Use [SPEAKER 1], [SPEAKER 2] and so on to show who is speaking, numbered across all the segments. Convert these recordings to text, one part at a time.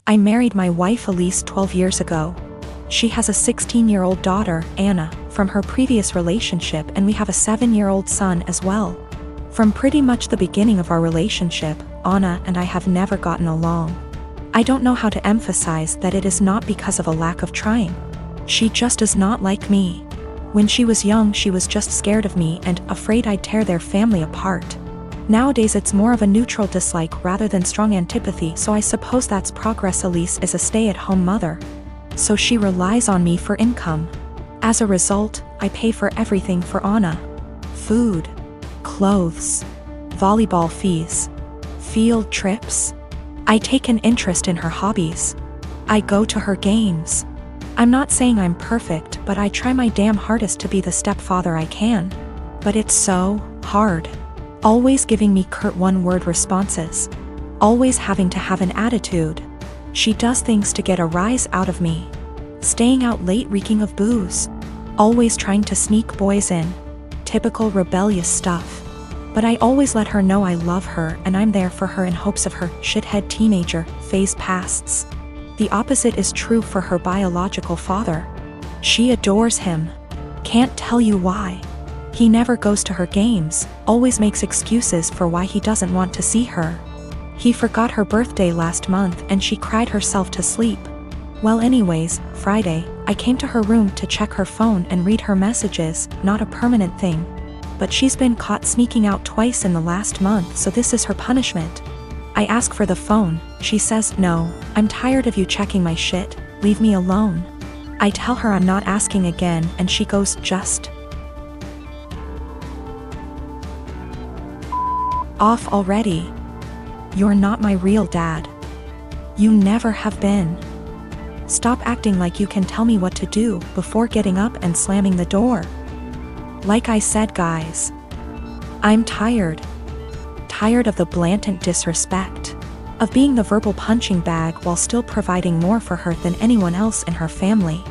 [SPEAKER 1] I married my wife Elise 12 years ago. She has a 16-year-old daughter, Anna, from her previous relationship, and we have a 7-year-old son as well. From pretty much the beginning of our relationship, Anna and I have never gotten along. I don't know how to emphasize that it is not because of a lack of trying. She just does not like me. When she was young, she was just scared of me and afraid I'd tear their family apart. Nowadays it's more of a neutral dislike rather than strong antipathy, so I suppose that's progress. Elise is a stay-at-home mother, so she relies on me for income. As a result, I pay for everything for Anna. Food, clothes, volleyball fees, field trips. I take an interest in her hobbies. I go to her games. I'm not saying I'm perfect, but I try my damn hardest to be the stepfather I can. But it's so hard. Always giving me curt one-word responses. Always having to have an attitude. She does things to get a rise out of me. Staying out late reeking of booze. Always trying to sneak boys in. Typical rebellious stuff. But I always let her know I love her and I'm there for her in hopes of her shithead teenager phase passes. The opposite is true for her biological father. She adores him. Can't tell you why. He never goes to her games, always makes excuses for why he doesn't want to see her. He forgot her birthday last month and she cried herself to sleep. Well, anyways, Friday, I came to her room to check her phone and read her messages, not a permanent thing. But she's been caught sneaking out twice in the last month, so this is her punishment. I ask for the phone, she says, "No, I'm tired of you checking my shit, leave me alone." I tell her I'm not asking again and she goes, "Just off already. You're not my real dad. You never have been. Stop acting like you can tell me what to do," before getting up and slamming the door. Like I said, guys, I'm tired. Tired of the blatant disrespect. Of being the verbal punching bag while still providing more for her than anyone else in her family.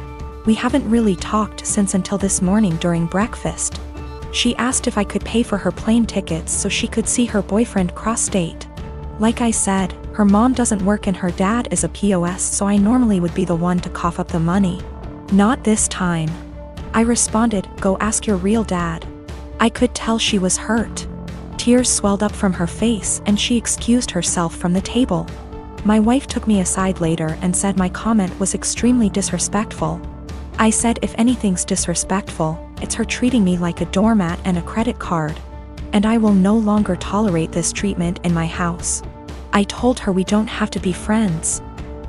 [SPEAKER 1] We haven't really talked since until this morning during breakfast. She asked if I could pay for her plane tickets so she could see her boyfriend cross-state. Like I said, her mom doesn't work and her dad is a POS, so I normally would be the one to cough up the money. Not this time. I responded, "Go ask your real dad." I could tell she was hurt. Tears swelled up from her face and she excused herself from the table. My wife took me aside later and said my comment was extremely disrespectful. I said if anything's disrespectful, it's her treating me like a doormat and a credit card. And I will no longer tolerate this treatment in my house. I told her we don't have to be friends.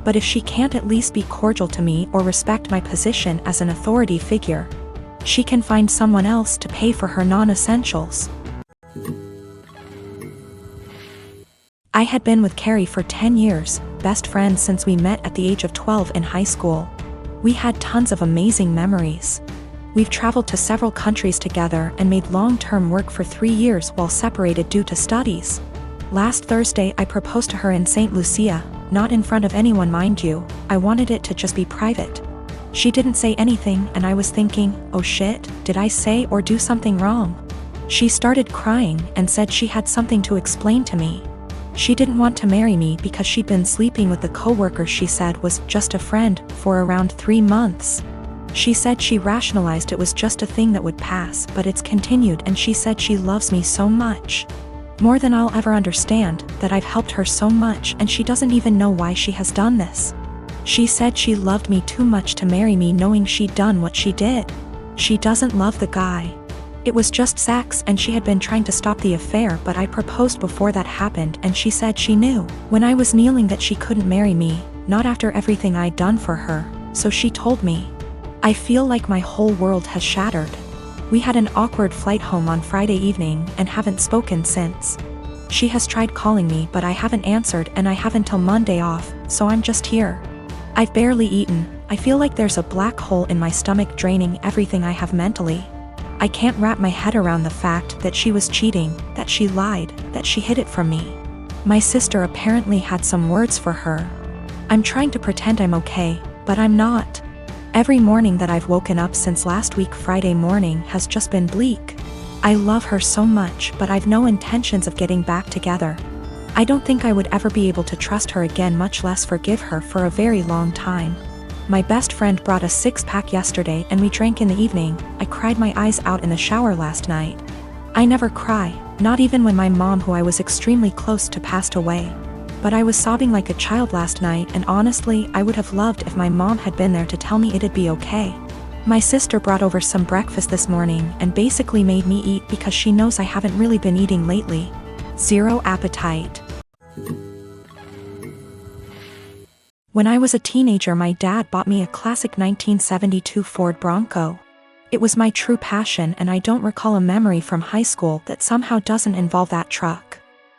[SPEAKER 1] But if she can't at least be cordial to me or respect my position as an authority figure, she can find someone else to pay for her non-essentials. I had been with Carrie for 10 years, best friends since we met at the age of 12 in high school. We had tons of amazing memories. We've traveled to several countries together and made long-term work for 3 years while separated due to studies. Last Thursday I proposed to her in St. Lucia, not in front of anyone, mind you. I wanted it to just be private. She didn't say anything and I was thinking, oh shit, did I say or do something wrong? She started crying and said she had something to explain to me. She didn't want to marry me because she'd been sleeping with the coworker she said was just a friend for around 3 months. She said she rationalized it was just a thing that would pass, but it's continued, and she said she loves me so much. More than I'll ever understand, that I've helped her so much and she doesn't even know why she has done this. She said she loved me too much to marry me knowing she'd done what she did. She doesn't love the guy. It was just sex and she had been trying to stop the affair, but I proposed before that happened and she said she knew when I was kneeling that she couldn't marry me, not after everything I'd done for her, so she told me. I feel like my whole world has shattered. We had an awkward flight home on Friday evening and haven't spoken since. She has tried calling me but I haven't answered and I have until Monday off, so I'm just here. I've barely eaten. I feel like there's a black hole in my stomach draining everything I have mentally. I can't wrap my head around the fact that she was cheating, that she lied, that she hid it from me. My sister apparently had some words for her. I'm trying to pretend I'm okay, but I'm not. Every morning that I've woken up since last week Friday morning has just been bleak. I love her so much, but I've no intentions of getting back together. I don't think I would ever be able to trust her again, much less forgive her, for a very long time. My best friend brought a 6-pack yesterday and we drank in the evening. I cried my eyes out in the shower last night. I never cry, not even when my mom, who I was extremely close to, passed away. But I was sobbing like a child last night, and honestly, I would have loved if my mom had been there to tell me it'd be okay. My sister brought over some breakfast this morning and basically made me eat because she knows I haven't really been eating lately. Zero appetite. When I was a teenager, my dad bought me a classic 1972 Ford Bronco. It was my true passion, and I don't recall a memory from high school that somehow doesn't involve that truck.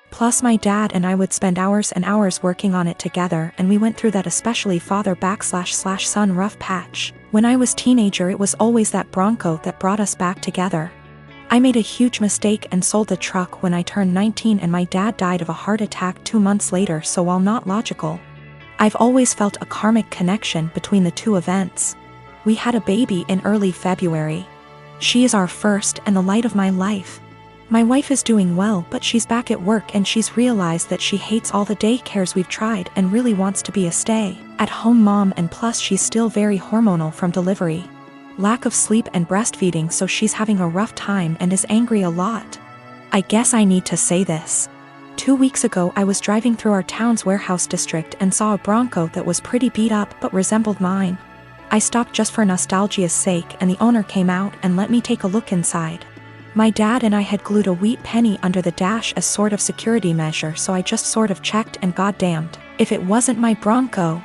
[SPEAKER 1] Plus, my dad and I would spend hours and hours working on it together, and we went through that especially father/son rough patch. When I was teenager, it was always that Bronco that brought us back together. I made a huge mistake and sold the truck when I turned 19, and my dad died of a heart attack 2 months later, so while not logical, I've always felt a karmic connection between the two events. We had a baby in early February. She is our first and the light of my life. My wife is doing well, but she's back at work and she's realized that she hates all the daycares we've tried and really wants to be a stay-at-home mom, and plus she's still very hormonal from delivery. Lack of sleep and breastfeeding, so she's having a rough time and is angry a lot. I guess I need to say this. 2 weeks ago I was driving through our town's warehouse district and saw a Bronco that was pretty beat up but resembled mine. I stopped just for nostalgia's sake, and the owner came out and let me take a look inside. My dad and I had glued a wheat penny under the dash as sort of security measure, so I just sort of checked, and goddamned if it wasn't my Bronco.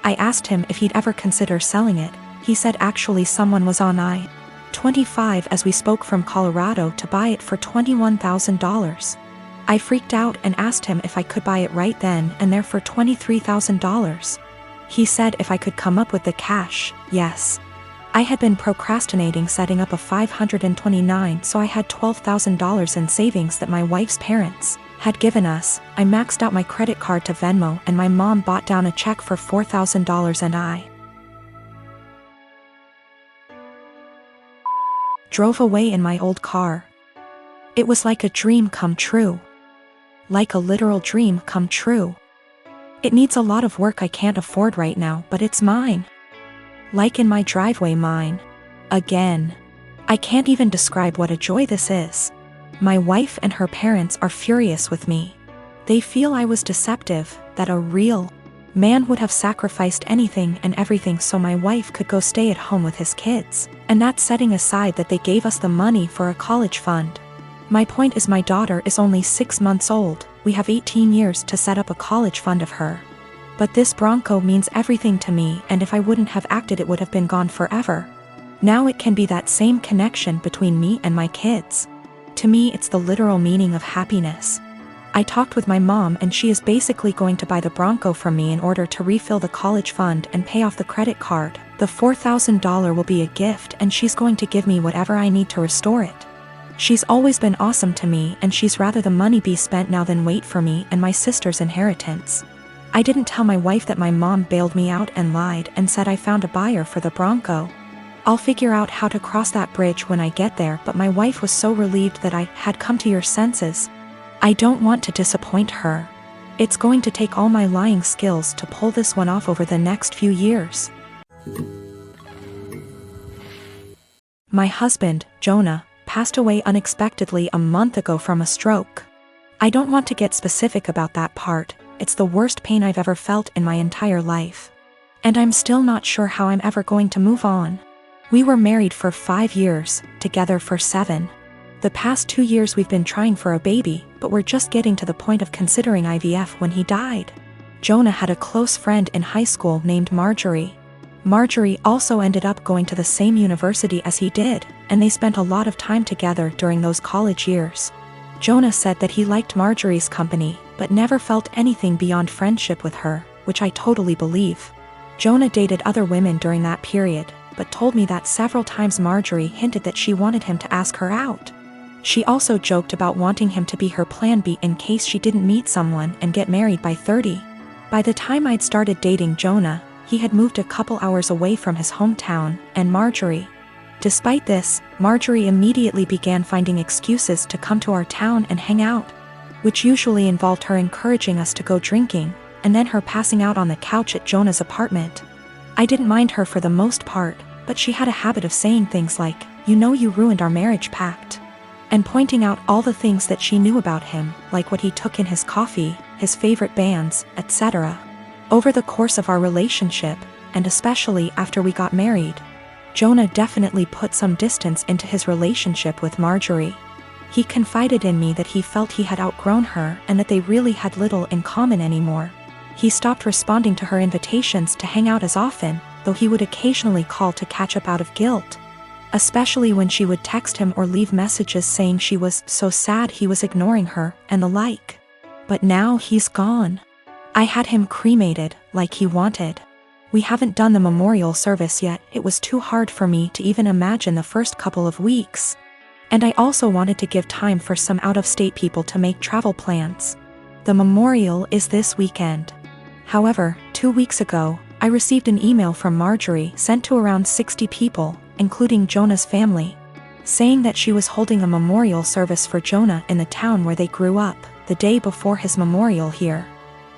[SPEAKER 1] I asked him if he'd ever consider selling it. He said actually someone was on I-25 as we spoke from Colorado to buy it for $21,000. I freaked out and asked him if I could buy it right then and there for $23,000. He said if I could come up with the cash, yes. I had been procrastinating setting up a 529, so I had $12,000 in savings that my wife's parents had given us. I maxed out my credit card to Venmo, and my mom bought down a check for $4,000, and I drove away in my old car. It was like a dream come true. Like a literal dream come true. It needs a lot of work I can't afford right now, but it's mine. Like in my driveway, mine. Again. I can't even describe what a joy this is. My wife and her parents are furious with me. They feel I was deceptive, that a real man would have sacrificed anything and everything so my wife could go stay at home with his kids, and that's setting aside that they gave us the money for a college fund. My point is, my daughter is only 6 months old. We have 18 years to set up a college fund of her. But this Bronco means everything to me, and if I wouldn't have acted, it would have been gone forever. Now it can be that same connection between me and my kids. To me, it's the literal meaning of happiness. I talked with my mom, and she is basically going to buy the Bronco from me in order to refill the college fund and pay off the credit card. The $4,000 will be a gift, and she's going to give me whatever I need to restore it. She's always been awesome to me, and she's rather the money be spent now than wait for me and my sister's inheritance. I didn't tell my wife that my mom bailed me out and lied and said I found a buyer for the Bronco. I'll figure out how to cross that bridge when I get there, but my wife was so relieved that I had come to your senses. I don't want to disappoint her. It's going to take all my lying skills to pull this one off over the next few years. My husband, Jonah, passed away unexpectedly a month ago from a stroke. I don't want to get specific about that part. It's the worst pain I've ever felt in my entire life. And I'm still not sure how I'm ever going to move on. We were married for 5 years, together for 7. The past 2 years we've been trying for a baby, but we're just getting to the point of considering IVF when he died. Jonah had a close friend in high school named Marjorie. Marjorie also ended up going to the same university as he did, and they spent a lot of time together during those college years. Jonah said that he liked Marjorie's company, but never felt anything beyond friendship with her, which I totally believe. Jonah dated other women during that period, but told me that several times Marjorie hinted that she wanted him to ask her out. She also joked about wanting him to be her plan B in case she didn't meet someone and get married by 30. By the time I'd started dating Jonah, he had moved a couple hours away from his hometown, and Marjorie. Despite this, Marjorie immediately began finding excuses to come to our town and hang out. which usually involved her encouraging us to go drinking, and then her passing out on the couch at Jonah's apartment. I didn't mind her for the most part, but she had a habit of saying things like, "You know you ruined our marriage pact," and pointing out all the things that she knew about him, like what he took in his coffee, his favorite bands, etc. Over the course of our relationship, and especially after we got married, Jonah definitely put some distance into his relationship with Marjorie. He confided in me that he felt he had outgrown her and that they really had little in common anymore. He stopped responding to her invitations to hang out as often, though he would occasionally call to catch up out of guilt, especially when she would text him or leave messages saying she was so sad he was ignoring her, and the like. But now he's gone. I had him cremated, like he wanted. We haven't done the memorial service yet. It was too hard for me to even imagine the first couple of weeks. And I also wanted to give time for some out-of-state people to make travel plans. The memorial is this weekend. However, 2 weeks ago, I received an email from Marjorie sent to around 60 people, including Jonah's family, saying that she was holding a memorial service for Jonah in the town where they grew up, the day before his memorial here.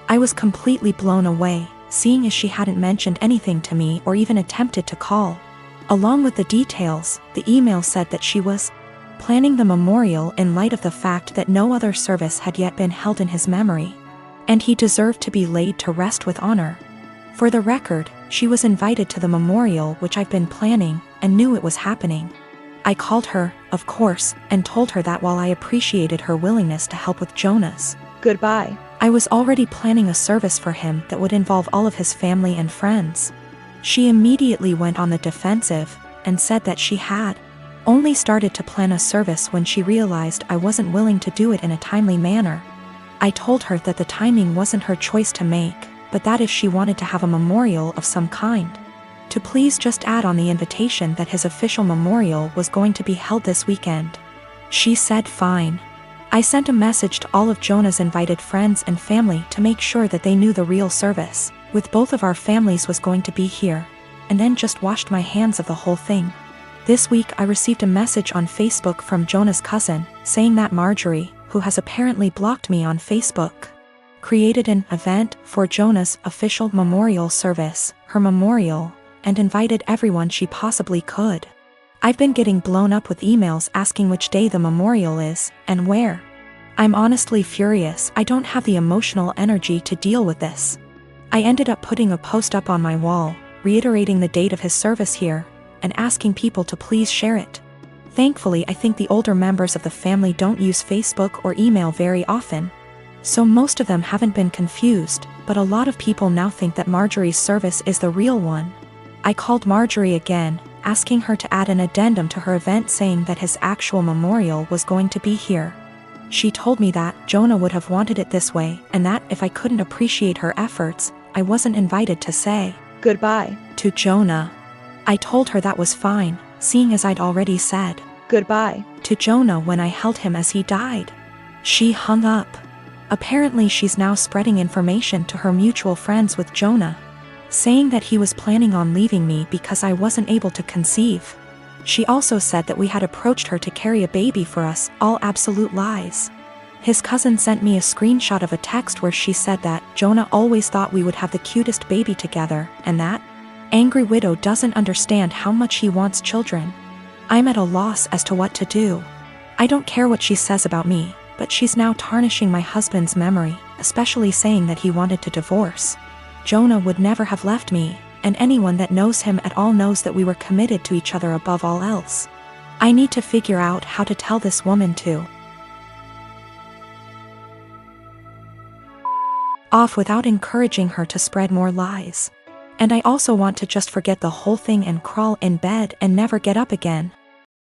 [SPEAKER 1] I was completely blown away, seeing as she hadn't mentioned anything to me or even attempted to call. Along with the details, the email said that she was planning the memorial in light of the fact that no other service had yet been held in his memory, and he deserved to be laid to rest with honor. For the record, she was invited to the memorial, which I've been planning, and knew it was happening. I called her, of course, and told her that while I appreciated her willingness to help with Jonah's goodbye, I was already planning a service for him that would involve all of his family and friends. She immediately went on the defensive, and said that she had only started to plan a service when she realized I wasn't willing to do it in a timely manner. I told her that the timing wasn't her choice to make, but that if she wanted to have a memorial of some kind, to please just add on the invitation that his official memorial was going to be held this weekend. She said fine. I sent a message to all of Jonah's invited friends and family to make sure that they knew the real service, with both of our families, was going to be here, and then just washed my hands of the whole thing. This week I received a message on Facebook from Jonah's cousin, saying that Marjorie, who has apparently blocked me on Facebook, created an event for Jonah's official memorial service, her memorial, and invited everyone she possibly could. I've been getting blown up with emails asking which day the memorial is, and where. I'm honestly furious. I don't have the emotional energy to deal with this. I ended up putting a post up on my wall, reiterating the date of his service here, and asking people to please share it. Thankfully, I think the older members of the family don't use Facebook or email very often, so most of them haven't been confused, but a lot of people now think that Marjorie's service is the real one. I called Marjorie again, asking her to add an addendum to her event saying that his actual memorial was going to be here. She told me that Jonah would have wanted it this way, and that if I couldn't appreciate her efforts, I wasn't invited to say goodbye to Jonah. I told her that was fine, seeing as I'd already said goodbye to Jonah when I held him as he died. She hung up. Apparently she's now spreading information to her mutual friends with Jonah, saying that he was planning on leaving me because I wasn't able to conceive. She also said that we had approached her to carry a baby for us, all absolute lies. His cousin sent me a screenshot of a text where she said that Jonah always thought we would have the cutest baby together, and that angry widow doesn't understand how much he wants children. I'm at a loss as to what to do. I don't care what she says about me, but she's now tarnishing my husband's memory, especially saying that he wanted to divorce. Jonah would never have left me, and anyone that knows him at all knows that we were committed to each other above all else. I need to figure out how to tell this woman to off without encouraging her to spread more lies. And I also want to just forget the whole thing and crawl in bed and never get up again.